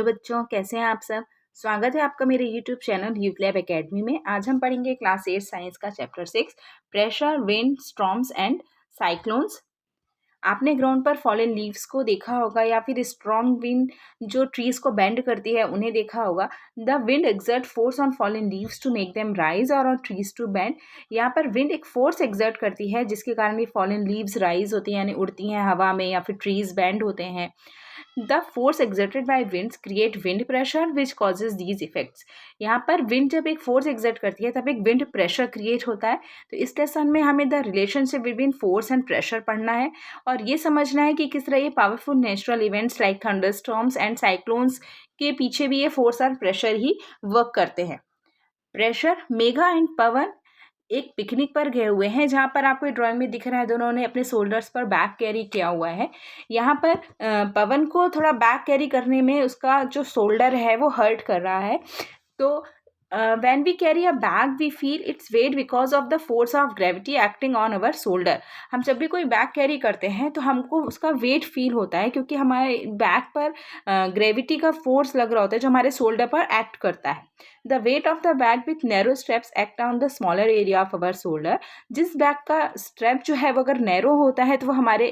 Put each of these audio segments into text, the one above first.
बच्चों, कैसे हैं आप सब। स्वागत है आपका मेरे YouTube channel Youth Lab Academy में। आज हम पढ़ेंगे क्लास 8 साइंस का chapter 6 pressure, wind, storms and cyclones. आपने ग्राउंड पर फॉलन लीव्स को देखा होगा या फिर स्ट्रॉन्ग विंड जो ट्रीज को बेंड करती है उन्हें देखा होगा। The wind exert force on fallen leaves to make them rise और ऑन ट्रीज टू बेंड। यहाँ पर विंड एक फोर्स एक्सर्ट करती है जिसके कारण ये फॉलन लीव्स राइज होती हैं, यानी उड़ती हैं हवा में, या फिर ट्रीज बेंड होते हैं। The force exerted by winds create wind pressure which causes these effects। यहाँ पर विंड जब एक फोर्स एक्सर्ट करती है तब एक विंड प्रेशर क्रिएट होता है। तो इस लेसन में हमें the relationship between force and pressure पढ़ना है और ये समझना है कि किस तरह ये powerful natural events like thunderstorms and cyclones के पीछे भी ये फोर्स और प्रेशर ही वर्क करते हैं। प्रेशर, मेघा एंड पवन एक पिकनिक पर गए हुए हैं, जहाँ पर आपको ड्राइंग में दिख रहा है दोनों ने अपने शोल्डर्स पर बैग कैरी किया हुआ है। यहाँ पर पवन को थोड़ा बैग कैरी करने में उसका जो शोल्डर है वो हर्ट कर रहा है। तो when we carry a bag we feel its weight because of the force of gravity acting on our shoulder। हम जब भी कोई बैग कैरी करते हैं तो हमको उसका वेट फील होता है क्योंकि हमारे बैग पर ग्रेविटी का फोर्स लग रहा होता है जो हमारे शोल्डर पर एक्ट करता है। The weight of the bag with narrow straps act on the smaller area of our shoulder. जिस बैग का स्ट्रेप जो है वो अगर नैरो होता है तो वो हमारे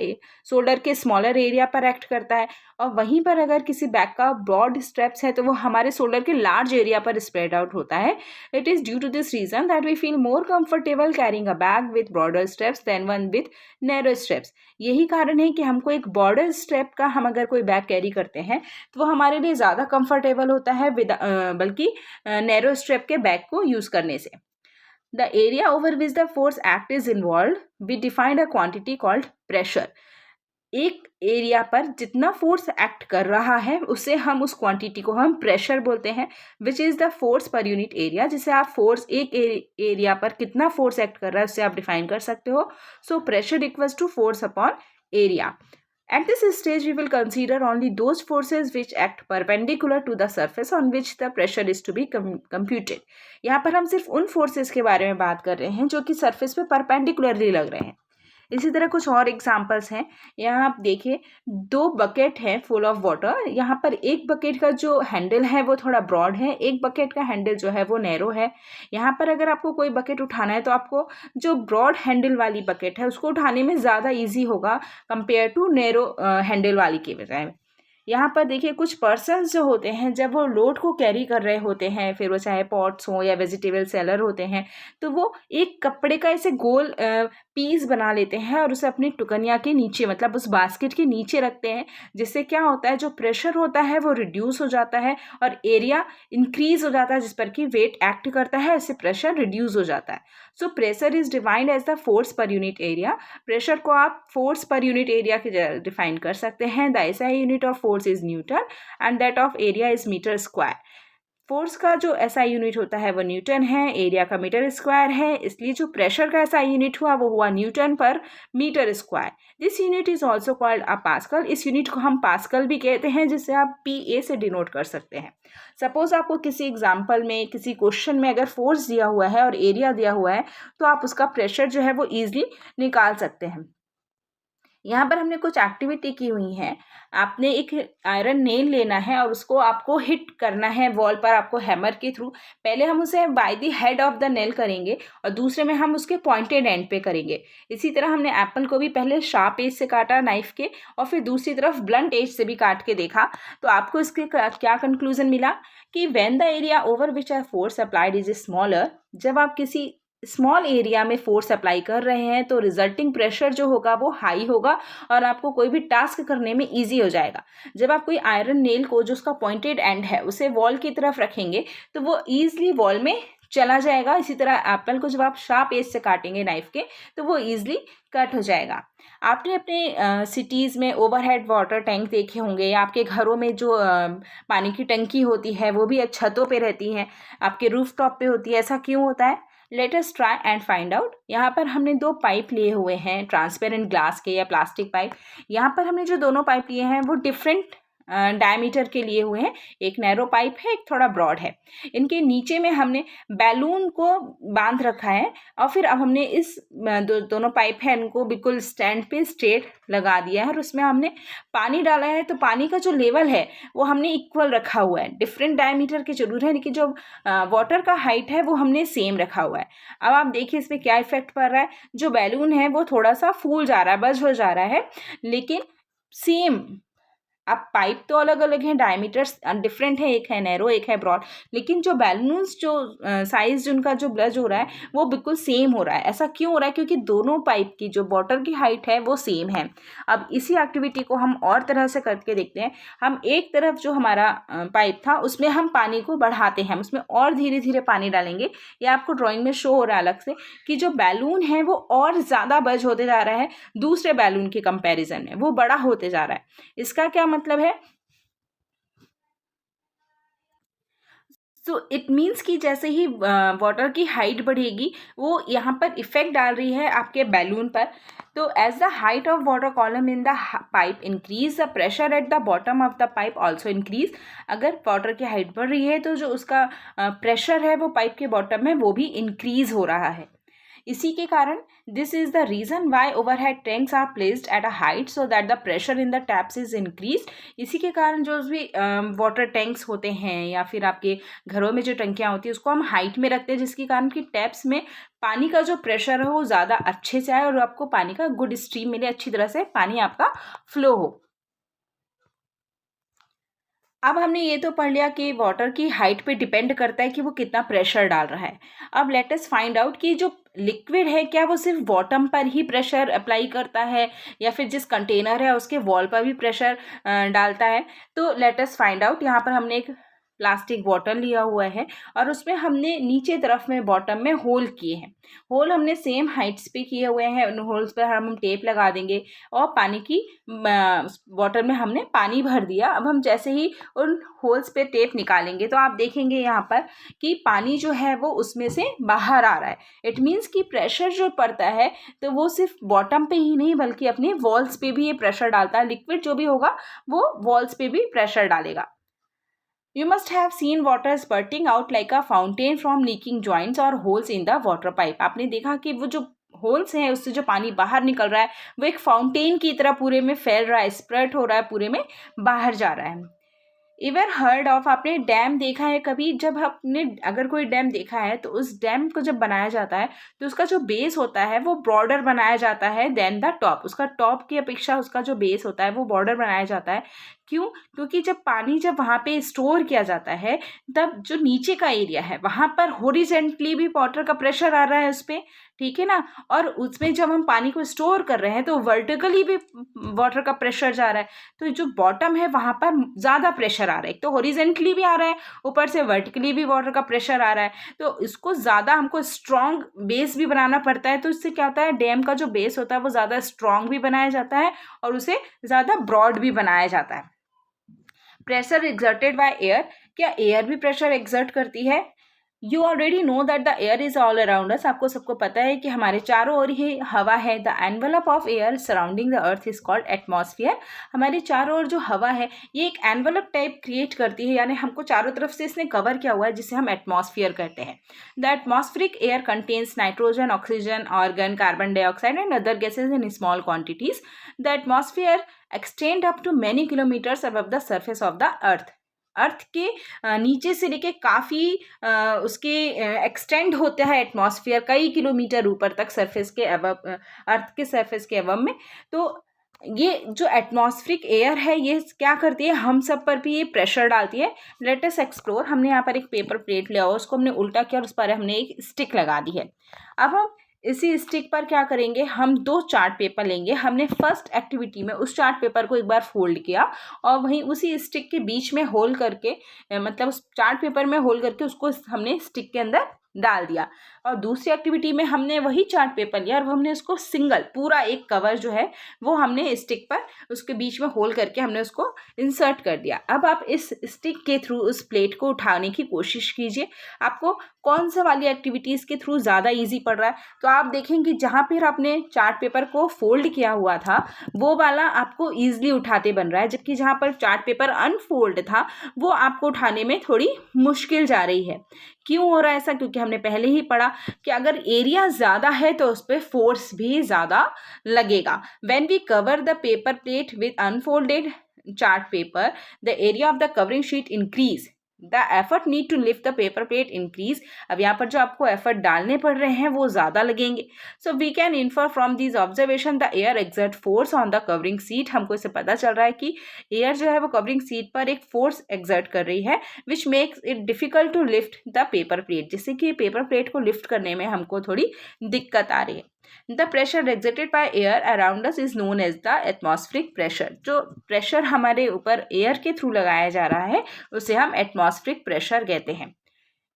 शोल्डर के स्मॉलर एरिया पर एक्ट करता है, और वहीं पर अगर किसी बैग का ब्रॉड स्ट्रेप्स है तो वो हमारे शोल्डर के लार्ज एरिया पर स्प्रेड आउट होता है। It is due to this reason that we feel more comfortable carrying a bag with broader straps than one with narrow straps. यही कारण है कि हमको एक बॉर्डर स्ट्रेप का हम अगर कोई बैग कैरी करते हैं तो वो हमारे लिए ज़्यादा कंफर्टेबल होता है बल्कि नैरो स्ट्रेप के बैग को यूज़ करने से। The area over which the force act is involved, we defined a quantity called pressure। एक एरिया पर जितना फोर्स एक्ट कर रहा है उसे हम उस क्वांटिटी को हम प्रेशर बोलते हैं, which is the force per unit area. जिसे आप फोर्स एक एरिया पर कितना फोर्स एक्ट कर रहा है उससे आप डिफाइन कर सकते हो। So pressure equals to force upon area. At this stage, we will consider only those forces which act perpendicular to the surface on which the pressure is to be computed। यहाँ पर हम सिर्फ उन forces के बारे में बात कर रहे हैं जो कि सरफेस पे परपेंडिकुलरली लग रहे हैं। इसी तरह कुछ और एग्जांपल्स हैं। यहाँ आप देखिए, दो बकेट हैं फुल ऑफ वाटर। यहाँ पर एक बकेट का जो हैंडल है वो थोड़ा ब्रॉड है, एक बकेट का हैंडल जो है वो नैरो है। यहाँ पर अगर आपको कोई बकेट उठाना है तो आपको जो ब्रॉड हैंडल वाली बकेट है उसको उठाने में ज़्यादा ईजी होगा कंपेयर टू नैरो हैंडल वाली के बजाय। यहाँ पर देखिए, कुछ पर्सन्स जो होते हैं जब वो लोड को कैरी कर रहे होते हैं, फिर वो चाहे पॉट्स हो या वेजिटेबल सेलर होते हैं, तो वो एक कपड़े का ऐसे गोल पीस बना लेते हैं और उसे अपनी टुकनिया के नीचे, मतलब उस बास्केट के नीचे रखते हैं, जिससे क्या होता है जो प्रेशर होता है वो रिड्यूस हो जाता है और एरिया इंक्रीज हो जाता है जिस पर कि वेट एक्ट करता है, इससे प्रेशर रिड्यूस हो जाता है। So pressure is defined as the force per unit area. Pressure को आप फोर्स पर यूनिट एरिया के डिफाइन कर सकते हैं। The SI unit of force is newton and that of area is metre square. Force का जो SI unit होता है वो न्यूटन है, एरिया का मीटर स्क्वायर है, इसलिए जो प्रेशर का एसआई यूनिट हुआ वो हुआ newton per metre square. This unit is also called a pascal. इस यूनिट को हम पास्कल भी कहते हैं, जिसे आप पीए से डिनोट कर सकते हैं। सपोज आपको किसी एग्जाम्पल में, किसी क्वेश्चन में अगर फोर्स दिया हुआ है और एरिया दिया हुआ है तो आप उसका प्रेशर जो है वो ईजिली निकाल सकते हैं। यहाँ पर हमने कुछ एक्टिविटी की हुई है। आपने एक आयरन नेल लेना है और उसको आपको हिट करना है वॉल पर, आपको हैमर के थ्रू। पहले हम उसे by the head of the nail करेंगे और दूसरे में हम उसके पॉइंटेड एंड पे करेंगे। इसी तरह हमने एप्पल को भी पहले शार्प एज से काटा नाइफ के और फिर दूसरी तरफ ब्लंट एज से भी काट के देखा। तो आपको इसके क्या कंक्लूजन मिला कि when the area over which a force applied is smaller, जब आप किसी स्मॉल एरिया में फोर्स अप्लाई कर रहे हैं तो रिजल्टिंग प्रेशर जो होगा वो हाई होगा और आपको कोई भी टास्क करने में इजी हो जाएगा। जब आप कोई आयरन नेल को, जो उसका पॉइंटेड एंड है, उसे वॉल की तरफ रखेंगे तो वो ईजिली वॉल में चला जाएगा। इसी तरह एप्पल को जब आप शार्प एज से काटेंगे नाइफ के तो वो ईजिली कट हो जाएगा। आपने अपने सिटीज़ में ओवरहेड वाटर टैंक देखे होंगे, या आपके घरों में जो पानी की टंकी होती है वो भी छतों पे रहती है, आपके रूफ टॉप पे होती है। ऐसा क्यों होता है? Let us try and find out. यहाँ पर हमने दो पाइप लिए हुए हैं, ट्रांसपेरेंट ग्लास के या प्लास्टिक पाइप। यहाँ पर हमने जो दोनों पाइप लिए हैं वो डिफरेंट डायमीटर के लिए हुए हैं, एक नैरो पाइप है, एक थोड़ा ब्रॉड है। इनके नीचे में हमने बैलून को बांध रखा है और फिर अब हमने इस दोनों पाइप है इनको बिल्कुल स्टैंड पे स्ट्रेट लगा दिया है और उसमें हमने पानी डाला है। तो पानी का जो लेवल है वो हमने इक्वल रखा हुआ है, डिफरेंट डायमीटर के जरूर है लेकिन जो वाटर का हाइट है वो हमने सेम रखा हुआ है। अब आप देखिए इसमें क्या इफेक्ट पड़ रहा है, जो बैलून है वो थोड़ा सा फूल जा रहा है, बज हो जा रहा है, लेकिन सेम। अब पाइप तो अलग अलग हैं, डायमीटर्स डिफरेंट है, एक है नैरो एक है ब्रॉड, लेकिन जो बैलून्स जो साइज उनका जो ब्लज हो रहा है वो बिल्कुल सेम हो रहा है। ऐसा क्यों हो रहा है? क्योंकि दोनों पाइप की जो वाटर की हाइट है वो सेम है। अब इसी एक्टिविटी को हम और तरह से करके देखते हैं। हम एक तरफ जो हमारा पाइप था उसमें हम पानी को बढ़ाते हैं, हम उसमें और धीरे धीरे पानी डालेंगे। ये आपको ड्राइंग में शो हो रहा है अलग से कि जो बैलून है वो और ज़्यादा बज होते जा रहा है, दूसरे बैलून के कंपेरिजन में वो बड़ा होते जा रहा है। इसका क्या मतलब है? सो इट मीन्स कि जैसे ही वाटर की हाइट बढ़ेगी वो यहाँ पर इफेक्ट डाल रही है आपके बैलून पर। तो as the height of water column in the pipe increase, the pressure at the bottom of the pipe also increase. अगर वाटर की हाइट बढ़ रही है तो जो उसका प्रेशर है वो पाइप के बॉटम में वो भी इंक्रीज हो रहा है। इसी के कारण this is the reason why overhead tanks are placed at a height so that the pressure in the taps is increase. इसी के कारण जो भी वाटर टैंक्स होते हैं या फिर आपके घरों में जो टंकियाँ होती है उसको हम हाइट में रखते हैं, जिसके कारण कि टैप्स में पानी का जो प्रेशर है वो ज़्यादा अच्छे से आए और आपको पानी का गुड स्ट्रीम मिले, अच्छी तरह से पानी आपका फ्लो हो। अब हमने ये तो पढ़ लिया कि वाटर की हाइट पे डिपेंड करता है कि वो कितना प्रेशर डाल रहा है। अब लेट अस फाइंड आउट कि जो लिक्विड है क्या वो सिर्फ बॉटम पर ही प्रेशर अप्लाई करता है या फिर जिस कंटेनर है उसके वॉल पर भी प्रेशर डालता है। तो लेट अस फाइंड आउट। यहाँ पर हमने एक प्लास्टिक बॉटल लिया हुआ है और उसमें हमने नीचे तरफ में बॉटम में होल किए हैं। होल हमने सेम हाइट्स पे किए हुए हैं, उन होल्स पर हम टेप लगा देंगे और पानी की बॉटल में हमने पानी भर दिया। अब हम जैसे ही उन होल्स पे टेप निकालेंगे तो आप देखेंगे यहाँ पर कि पानी जो है वो उसमें से बाहर आ रहा है। इट मीन्स कि प्रेशर जो पड़ता है तो वो सिर्फ बॉटम पे ही नहीं बल्कि अपने वॉल्स पे भी ये प्रेशर डालता है। लिक्विड जो भी होगा वो वॉल्स पे भी प्रेशर डालेगा। You must have seen water spurting out like a fountain from leaking joints or holes in the water pipe. आपने देखा कि वो जो होल्स हैं उससे जो पानी बाहर निकल रहा है वो एक फाउंटेन की तरह पूरे में फैल रहा है, स्प्रेड हो रहा है, पूरे में बाहर जा रहा है। एवर हर्ड ऑफ, आपने डैम देखा है कभी? जब आपने अगर कोई डैम देखा है तो उस डैम को जब बनाया जाता है तो उसका जो बेस होता है वो बॉर्डर बनाया जाता है देन द टॉप। उसका टॉप की अपेक्षा उसका जो बेस होता है वो बॉर्डर बनाया जाता है। क्यों? क्योंकि जब पानी जब वहाँ पे स्टोर किया जाता है तब जो नीचे का एरिया है वहाँ पर हॉरिजेंटली भी वाटर का प्रेशर आ रहा है उस पर, ठीक है ना। और उसमें जब हम पानी को स्टोर कर रहे हैं तो वर्टिकली भी वाटर का प्रेशर जा रहा है। तो जो बॉटम है वहाँ पर ज़्यादा प्रेशर आ रहा है, एक तो हॉरिजेंटली भी आ रहा है ऊपर से वर्टिकली भी वाटर का प्रेशर आ रहा है। तो इसको ज़्यादा हमको स्ट्रॉन्ग बेस भी बनाना पड़ता है। तो इससे क्या होता है, डैम का जो बेस होता है वो ज़्यादा स्ट्रॉन्ग भी बनाया जाता है और उसे ज़्यादा ब्रॉड भी बनाया जाता है। प्रेशर एग्जर्टेड बाय एयर, क्या एयर भी प्रेशर एग्जर्ट करती है? You already know that the air is all around us. आपको सबको पता है कि हमारे चारों ओर ही हवा है। The envelope of air surrounding the earth is called atmosphere. हमारे चारों ओर जो हवा है ये एक एनवलप टाइप क्रिएट करती है, यानी हमको चारों तरफ से इसने कवर किया हुआ है, जिसे हम एटमॉस्फेयर कहते हैं। The atmospheric air contains nitrogen, oxygen, argon, carbon dioxide and other gases in small quantities. The atmosphere extend up to many kilometres above the surface of the earth. Earth के नीचे से लेके काफ़ी उसके एक्सटेंड होता है एटमॉस्फेयर कई kilometre ऊपर तक सरफेस के अबव, अर्थ के सरफेस के अबव में। तो ये जो एटमॉस्फेरिक एयर है ये क्या करती है, हम सब पर भी ये प्रेशर डालती है। Let us explore. हमने यहाँ पर एक पेपर प्लेट लिया हुआ, उसको हमने उल्टा किया और उस पर हमने एक स्टिक लगा दी है। अब हम इसी स्टिक पर क्या करेंगे, हम 2 चार्ट पेपर लेंगे। हमने फर्स्ट एक्टिविटी में उस चार्ट पेपर को एक बार फोल्ड किया और वहीं उसी स्टिक के बीच में होल करके, मतलब उस चार्ट पेपर में होल करके उसको हमने स्टिक के अंदर डाल दिया। और दूसरी एक्टिविटी में हमने वही चार्ट पेपर लिया और हमने उसको सिंगल पूरा एक कवर जो है वो हमने स्टिक पर उसके बीच में होल करके हमने उसको इंसर्ट कर दिया। अब आप इस स्टिक के थ्रू उस प्लेट को उठाने की कोशिश कीजिए। आपको कौन सा वाली एक्टिविटीज़ के थ्रू ज़्यादा ईजी पड़ रहा है, तो आप देखेंगे जहाँ पर आपने चार्ट पेपर को फोल्ड किया हुआ था वो वाला आपको ईजिली उठाते बन रहा है, जबकि जहाँ पर चार्ट पेपर अनफोल्ड था वो आपको उठाने में थोड़ी मुश्किल जा रही है। क्यों हो रहा है ऐसा? क्योंकि हमने पहले ही पढ़ा कि अगर एरिया ज़्यादा है तो उस पर फोर्स भी ज़्यादा लगेगा। When we cover the paper plate with unfolded chart paper, the area of the covering sheet increase, the effort need to lift the paper plate increase. अब यहाँ पर जो आपको एफर्ट डालने पड़ रहे हैं वो ज़्यादा लगेंगे। So we can infer from this observation the air exert force on the covering sheet. हमको इससे पता चल रहा है कि एयर जो है वो कवरिंग सीट पर एक फोर्स एक्सर्ट कर रही है which makes it difficult to lift the paper plate, जिससे कि पेपर प्लेट को लिफ्ट करने में हमको थोड़ी दिक्कत आ रही है। The pressure exerted by air around us is known as the atmospheric pressure. जो प्रेशर हमारे ऊपर एयर के थ्रू लगाया जा रहा है उसे हम एटमॉस्फेरिक प्रेशर कहते हैं।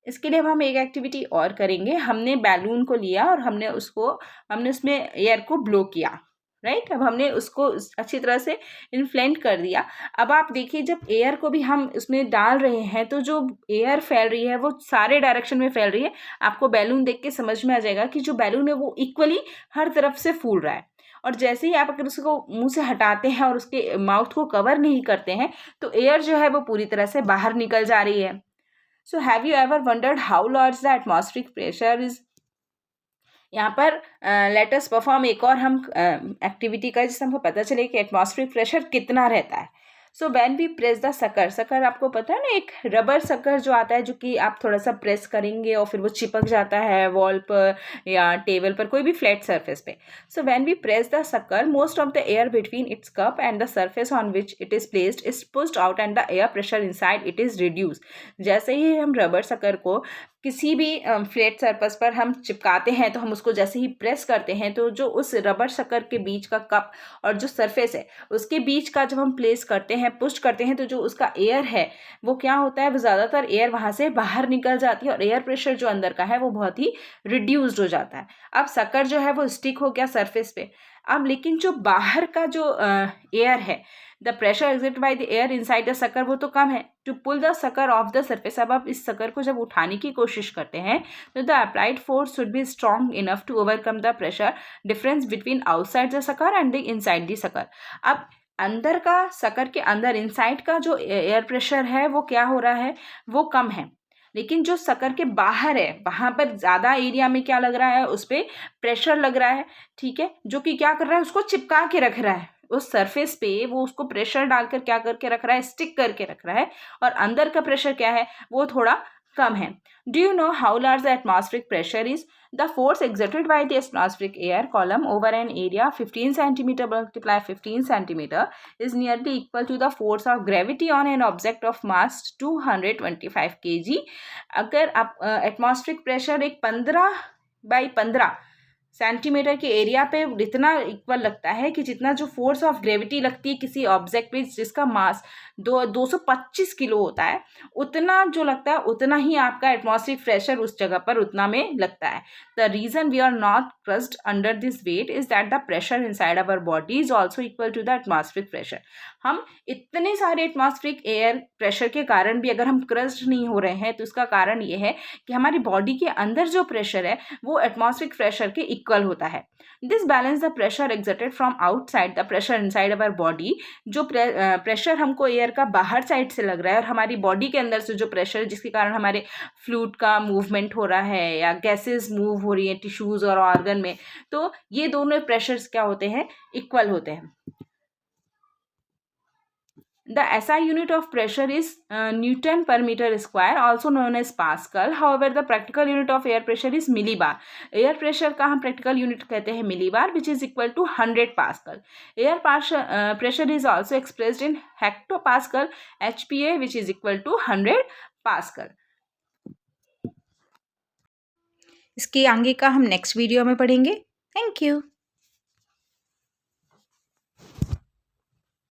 इसके लिए अब हम एक एक्टिविटी और करेंगे। हमने बैलून को लिया और हमने उसमें एयर को ब्लो किया, राइट। अब हमने उसको अच्छी तरह से इन्फ्लेट कर दिया। अब आप देखिए जब एयर को भी हम उसमें डाल रहे हैं तो जो एयर फैल रही है वो सारे डायरेक्शन में फैल रही है। आपको बैलून देख के समझ में आ जाएगा कि जो बैलून है वो इक्वली हर तरफ से फूल रहा है। और जैसे ही आप अगर उसको मुंह से हटाते हैं और उसके माउथ को कवर नहीं करते हैं तो एयर जो है वो पूरी तरह से बाहर निकल जा रही है। So have you ever wondered how large the atmospheric pressure is? यहाँ पर लेट अस परफॉर्म एक और हम एक्टिविटी का, जिससे हमको पता चले कि एटमॉस्फेरिक प्रेशर कितना रहता है। So when we press the sucker, sucker आपको पता है ना, एक रबर सकर जो आता है जो कि आप थोड़ा सा प्रेस करेंगे और फिर वो चिपक जाता है वॉल पर या टेबल पर, कोई भी फ्लैट सरफेस पे। So when we press the sucker most of the air between its cup and the surface on which it is placed is pushed out and the air pressure inside it is reduce. जैसे ही हम rubber sucker को किसी भी flat surface पर हम चिपकाते हैं तो हम उसको जैसे ही प्रेस करते हैं तो जो उस रबर शक्कर के बीच का कप और जो सरफेस है उसके बीच का जब हम प्लेस करते हैं, पुश करते हैं, तो जो उसका एयर है वो क्या होता है, वो ज़्यादातर एयर वहाँ से बाहर निकल जाती है और एयर प्रेशर जो अंदर का है वो बहुत ही रिड्यूस्ड हो जाता है। अब शक्कर जो है वो स्टिक हो गया सरफेस पे। अब लेकिन जो बाहर का जो एयर है, the pressure exerted by the air inside the sucker, वो तो कम है। To pull the sucker off the surface, अब आप इस सकर को जब उठाने की कोशिश करते हैं तो the applied force should be strong enough to overcome the pressure difference between outside the sucker and the inside the sucker. अब अंदर का सकर के अंदर इनसाइड का जो एयर प्रेशर है वो क्या हो रहा है, वो कम है। लेकिन जो सकर के बाहर है वहां पर ज़्यादा एरिया में क्या लग रहा है, उस पर प्रेशर लग रहा है, ठीक है, जो कि क्या कर रहा है, उसको चिपका के रख रहा है उस सरफेस पे। वो उसको प्रेशर डालकर क्या करके रख रहा है, स्टिक करके रख रहा है। और अंदर का प्रेशर क्या है, वो थोड़ा कम है। Do you know how large the atmospheric pressure is? The force exerted by the atmospheric air column over an area 15 centimeter multiply 15 centimeter is nearly equal to the force of gravity on an object of mass 225 kg। अगर आप atmospheric pressure एक 15 × 15 centimetre के area पे इतना equal लगता है कि जितना जो फोर्स ऑफ ग्रेविटी लगती है किसी ऑब्जेक्ट पे जिसका मास 225 किलो होता है, उतना जो लगता है उतना ही आपका एटमॉस्फेरिक प्रेशर उस जगह पर उतना में लगता है। The reason we are not crushed under this weight is that the pressure inside our body is also equal to the atmospheric pressure. हम इतने सारे एटमॉस्फेरिक एयर प्रेशर के कारण भी अगर हम क्रस्ड नहीं हो रहे हैं तो इसका कारण ये है कि हमारी बॉडी के अंदर जो प्रेशर है वो एटमॉस्फेरिक प्रेशर के इक्वल होता है। This balance the pressure exerted from outside the pressure inside our body. जो प्रेशर हमको एयर का बाहर साइड से लग रहा है और हमारी बॉडी के अंदर से जो प्रेशर है जिसके कारण हमारे फ्लूइड का मूवमेंट हो रहा है या गैसेस मूव हो रही है टिश्यूज और ऑर्गन में, तो ये दोनों प्रेशर्स क्या होते हैं, इक्वल होते हैं। The SI unit of pressure is Newton per meter square, also known as Pascal. However, the practical unit of air pressure is millibar. Air pressure का हम practical unit कहते हैं millibar, which is equal to 100 Pascal. Air pressure is also expressed in hectopascal, HPA, which is equal to 100 Pascal. इसके आगे का हम next video में पढ़ेंगे। Thank you.